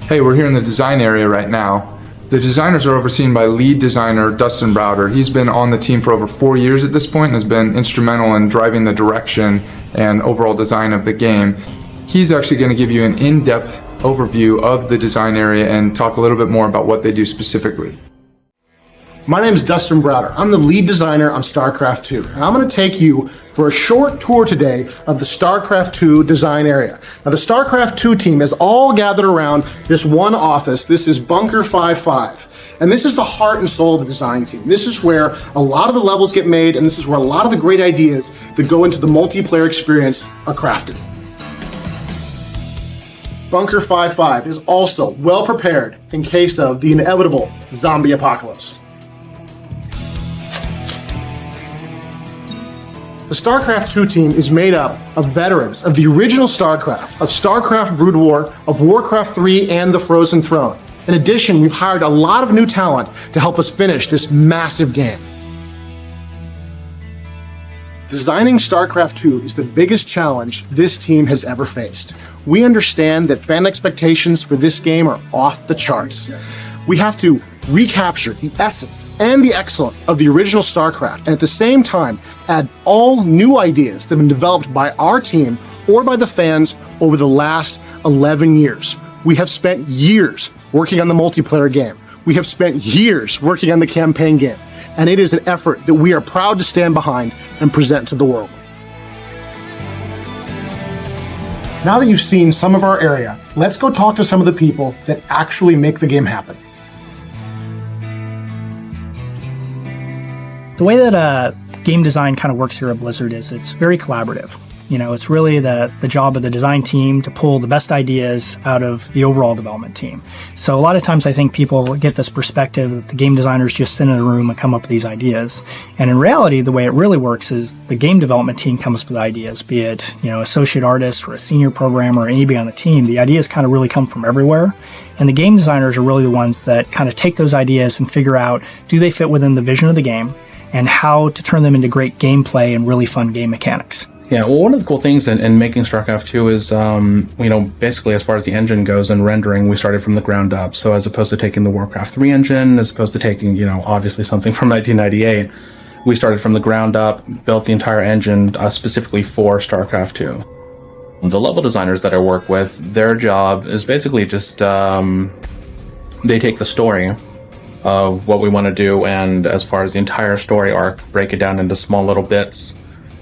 Hey, we're here in the design area right now. The designers are overseen by lead designer Dustin Browder. He's been on the team for over 4 years at this point and has been instrumental in driving the direction and overall design of the game. He's actually going to give you an in-depth overview of the design area and talk a little bit more about what they do specifically. My name is Dustin Browder. I'm the lead designer on StarCraft 2, and I'm going to take you for a short tour today of the StarCraft 2 design area. Now, the StarCraft 2 team is all gathered around this one office. This is Bunker 55, and this is the heart and soul of the design team. This is where a lot of the levels get made, and this is where a lot of the great ideas that go into the multiplayer experience are crafted. Bunker 55 is also well prepared in case of the inevitable zombie apocalypse. The StarCraft 2 team is made up of veterans of the original StarCraft, of StarCraft Brood War, of Warcraft 3, and the Frozen Throne. In addition, we've hired a lot of new talent to help us finish this massive game. Designing StarCraft 2 is the biggest challenge this team has ever faced. We understand that fan expectations for this game are off the charts. We have to recapture the essence and the excellence of the original StarCraft, and at the same time add all new ideas that have been developed by our team or by the fans over the last 11 years. We have spent years working on the multiplayer game. We have spent years working on the campaign game, and it is an effort that we are proud to stand behind and present to the world. Now that you've seen some of our area, let's go talk to some of the people that actually make the game happen. The way that game design kind of works here at Blizzard is it's very collaborative. You know, it's really the job of the design team to pull the best ideas out of the overall development team. So a lot of times I think people get this perspective that the game designers just sit in a room and come up with these ideas. And in reality, the way it really works is the game development team comes up with ideas, be it, associate artist or a senior programmer or anybody on the team. The ideas kind of really come from everywhere. And the game designers are really the ones that kind of take those ideas and figure out, do they fit within the vision of the game, and how to turn them into great gameplay and really fun game mechanics. Yeah, well, one of the cool things in making StarCraft 2 is, basically as far as the engine goes and rendering, we started from the ground up. So as opposed to taking the Warcraft 3 engine, as opposed to taking, obviously something from 1998, we started from the ground up, built the entire engine specifically for StarCraft 2. The level designers that I work with, their job is basically just, they take the story of what we want to do, and as far as the entire story arc, break it down into small little bits.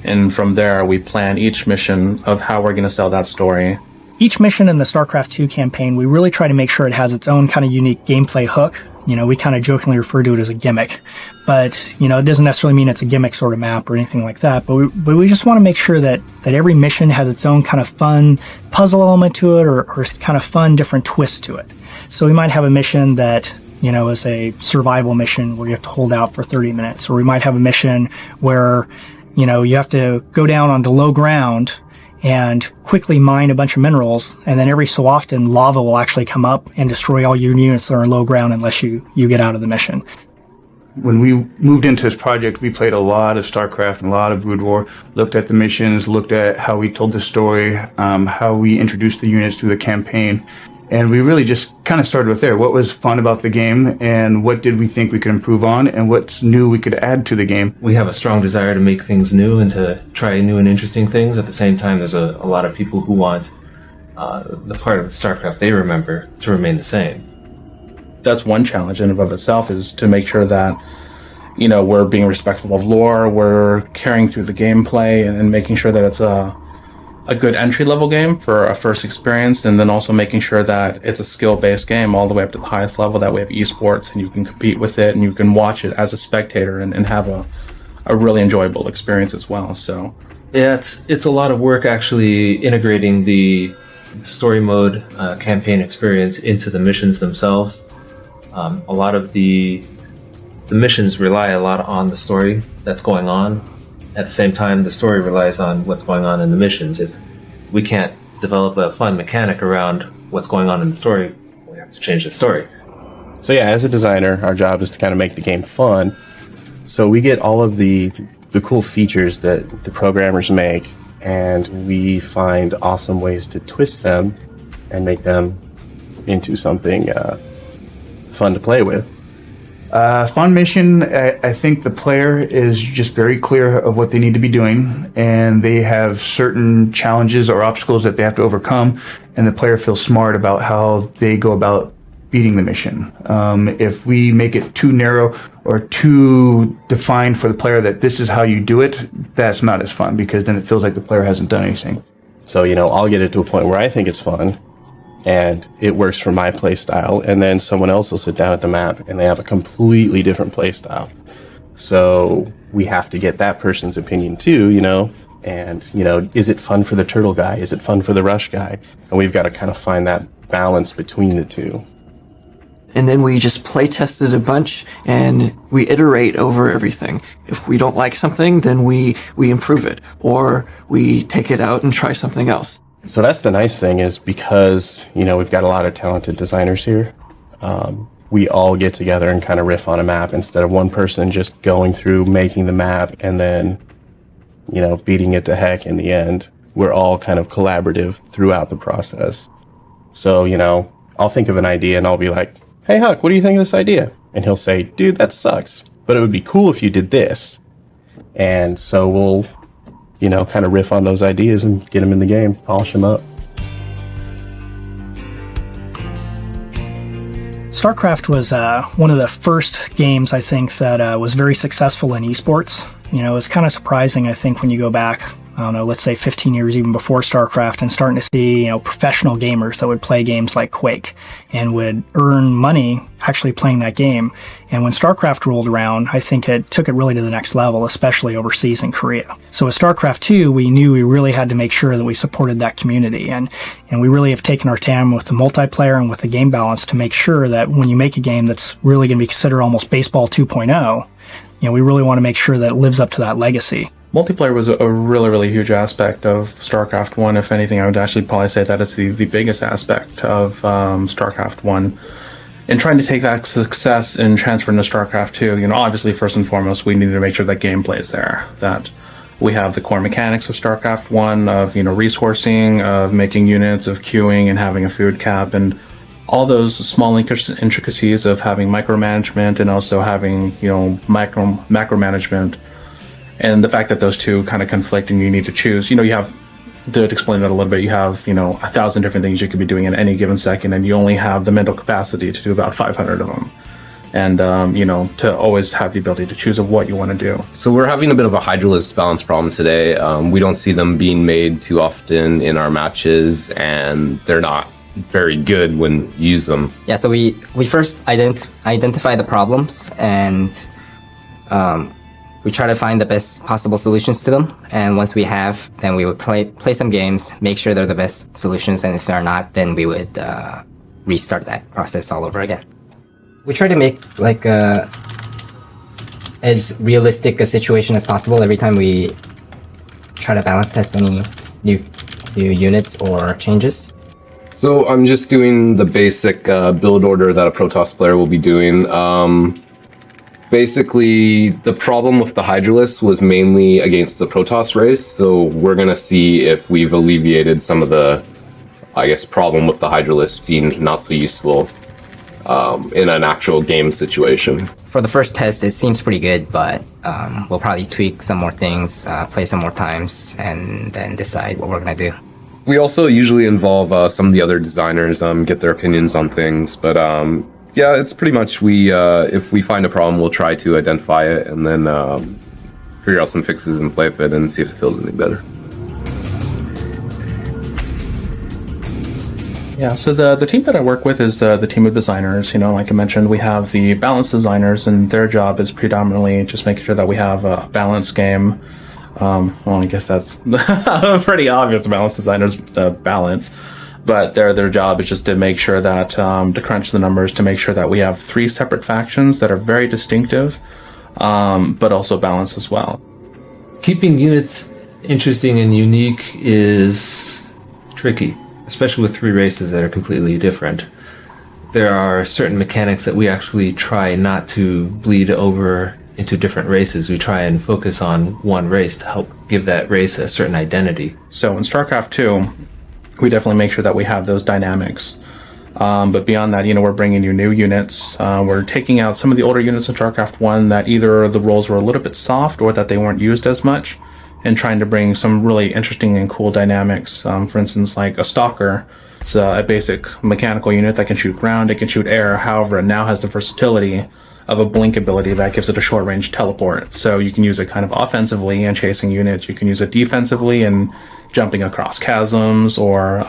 And from there, we plan each mission of how we're going to sell that story. Each mission in the StarCraft 2 campaign, we really try to make sure it has its own kind of unique gameplay hook. We kind of jokingly refer to it as a gimmick. But, it doesn't necessarily mean it's a gimmick sort of map or anything like that. But we just want to make sure that every mission has its own kind of fun puzzle element to it or kind of fun different twist to it. So we might have a mission that is a survival mission where you have to hold out for 30 minutes. Or we might have a mission where, you have to go down onto low ground and quickly mine a bunch of minerals. And then every so often, lava will actually come up and destroy all your units that are in low ground unless you get out of the mission. When we moved into this project, we played a lot of StarCraft and a lot of Brood War, looked at the missions, looked at how we told the story, how we introduced the units through the campaign. And we really just kind of started with there. What was fun about the game, and what did we think we could improve on, and what's new we could add to the game? We have a strong desire to make things new and to try new and interesting things. At the same time, there's a lot of people who want the part of StarCraft they remember to remain the same. That's one challenge in and of itself, is to make sure that, we're being respectful of lore, we're carrying through the gameplay, and making sure that it's a good entry-level game for a first experience, and then also making sure that it's a skill-based game all the way up to the highest level. That we have esports, and you can compete with it, and you can watch it as a spectator and have a really enjoyable experience as well. So yeah, it's a lot of work actually integrating the story mode campaign experience into the missions themselves. A lot of the missions rely a lot on the story that's going on. At the same time, the story relies on what's going on in the missions. If we can't develop a fun mechanic around what's going on in the story, we have to change the story. So yeah, as a designer, our job is to kind of make the game fun. So we get all of the cool features that the programmers make, and we find awesome ways to twist them and make them into something fun to play with. Fun mission, I think the player is just very clear of what they need to be doing, and they have certain challenges or obstacles that they have to overcome, and the player feels smart about how they go about beating the mission. If we make it too narrow or too defined for the player that this is how you do it, that's not as fun, because then it feels like the player hasn't done anything. So, I'll get it to a point where I think it's fun and it works for my play style, and then someone else will sit down at the map and they have a completely different play style. So we have to get that person's opinion too, and, is it fun for the turtle guy? Is it fun for the rush guy? And we've got to kind of find that balance between the two. And then we just play test it a bunch and we iterate over everything. If we don't like something, then we improve it, or we take it out and try something else. So that's the nice thing, is because, we've got a lot of talented designers here. We all get together and kind of riff on a map instead of one person just going through making the map and then, beating it to heck in the end. We're all kind of collaborative throughout the process. So, I'll think of an idea and I'll be like, hey, Huck, what do you think of this idea? And he'll say, dude, that sucks, but it would be cool if you did this. And so we'll, kind of riff on those ideas and get them in the game, polish them up. StarCraft was one of the first games, I think, that was very successful in esports. It's kind of surprising, I think, when you go back, I don't know, let's say 15 years even before StarCraft, and starting to see, professional gamers that would play games like Quake and would earn money actually playing that game. And when StarCraft rolled around, I think it took it really to the next level, especially overseas in Korea. So with StarCraft 2, we knew we really had to make sure that we supported that community. And we really have taken our time with the multiplayer and with the game balance to make sure that when you make a game that's really going to be considered almost baseball 2.0, we really want to make sure that it lives up to that legacy. Multiplayer was a really, really huge aspect of StarCraft 1. If anything, I would actually probably say that is the biggest aspect of StarCraft 1. And trying to take that success and transfer into StarCraft 2, obviously, first and foremost, we need to make sure that gameplay is there, that we have the core mechanics of StarCraft 1 of, resourcing, of making units, of queuing and having a food cap, and all those small intricacies of having micromanagement and also having, macro management. And the fact that those two kind of conflict and you need to choose, you have, to explain that a little bit, you have, 1,000 different things you could be doing in any given second, and you only have the mental capacity to do about 500 of them. And, to always have the ability to choose of what you want to do. So we're having a bit of a Hydralisk balance problem today. We don't see them being made too often in our matches, and they're not very good when you use them. Yeah, so we first identify the problems, and we try to find the best possible solutions to them. And once we have, then we would play some games, make sure they're the best solutions, and if they're not, then we would restart that process all over again. We try to make as realistic a situation as possible every time we try to balance test any new units or changes. So I'm just doing the basic build order that a Protoss player will be doing. Basically, the problem with the Hydralisk was mainly against the Protoss race, so we're going to see if we've alleviated some of the, problem with the Hydralisk being not so useful in an actual game situation. For the first test, it seems pretty good, but we'll probably tweak some more things, play some more times, and then decide what we're going to do. We also usually involve some of the other designers, get their opinions on things, but yeah, it's pretty much if we find a problem, we'll try to identify it and then figure out some fixes and play with it and see if it feels any better. Yeah, so the team that I work with is the team of designers. Like I mentioned, we have the balance designers, and their job is predominantly just making sure that we have a balanced game. Well, I guess that's pretty obvious, balance designers balance. But their job is just to make sure that, to crunch the numbers, to make sure that we have 3 separate factions that are very distinctive, but also balanced as well. Keeping units interesting and unique is tricky, especially with 3 races that are completely different. There are certain mechanics that we actually try not to bleed over into different races. We try and focus on one race to help give that race a certain identity. So in StarCraft 2, we definitely make sure that we have those dynamics. But beyond that, we're bringing you new units. We're taking out some of the older units in StarCraft 1 that either the roles were a little bit soft or that they weren't used as much, and trying to bring some really interesting and cool dynamics. For instance, like a Stalker. It's a basic mechanical unit that can shoot ground, it can shoot air. However, it now has the versatility of a blink ability that gives it a short-range teleport. So you can use it kind of offensively and chasing units. You can use it defensively and jumping across chasms, or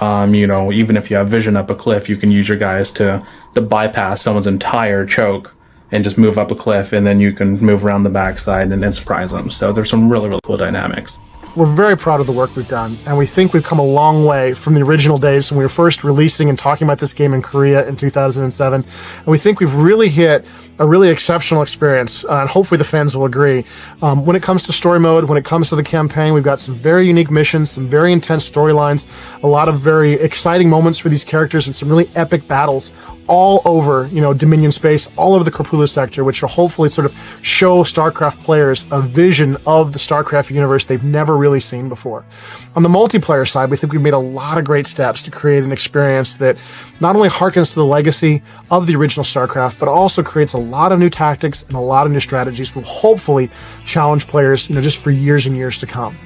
even if you have vision up a cliff, you can use your guys to bypass someone's entire choke and just move up a cliff, and then you can move around the backside and then surprise them. So there's some really, really cool dynamics. We're very proud of the work we've done, and we think we've come a long way from the original days when we were first releasing and talking about this game in Korea in 2007. And we think we've really hit a really exceptional experience, and hopefully the fans will agree. When it comes to story mode, when it comes to the campaign, we've got some very unique missions, some very intense storylines, a lot of very exciting moments for these characters, and some really epic battles all over, Dominion space, all over the Korpulu sector, which will hopefully sort of show StarCraft players a vision of the StarCraft universe they've never really seen before. On the multiplayer side, we think we've made a lot of great steps to create an experience that not only harkens to the legacy of the original StarCraft, but also creates a lot of new tactics and a lot of new strategies that will hopefully challenge players, just for years and years to come.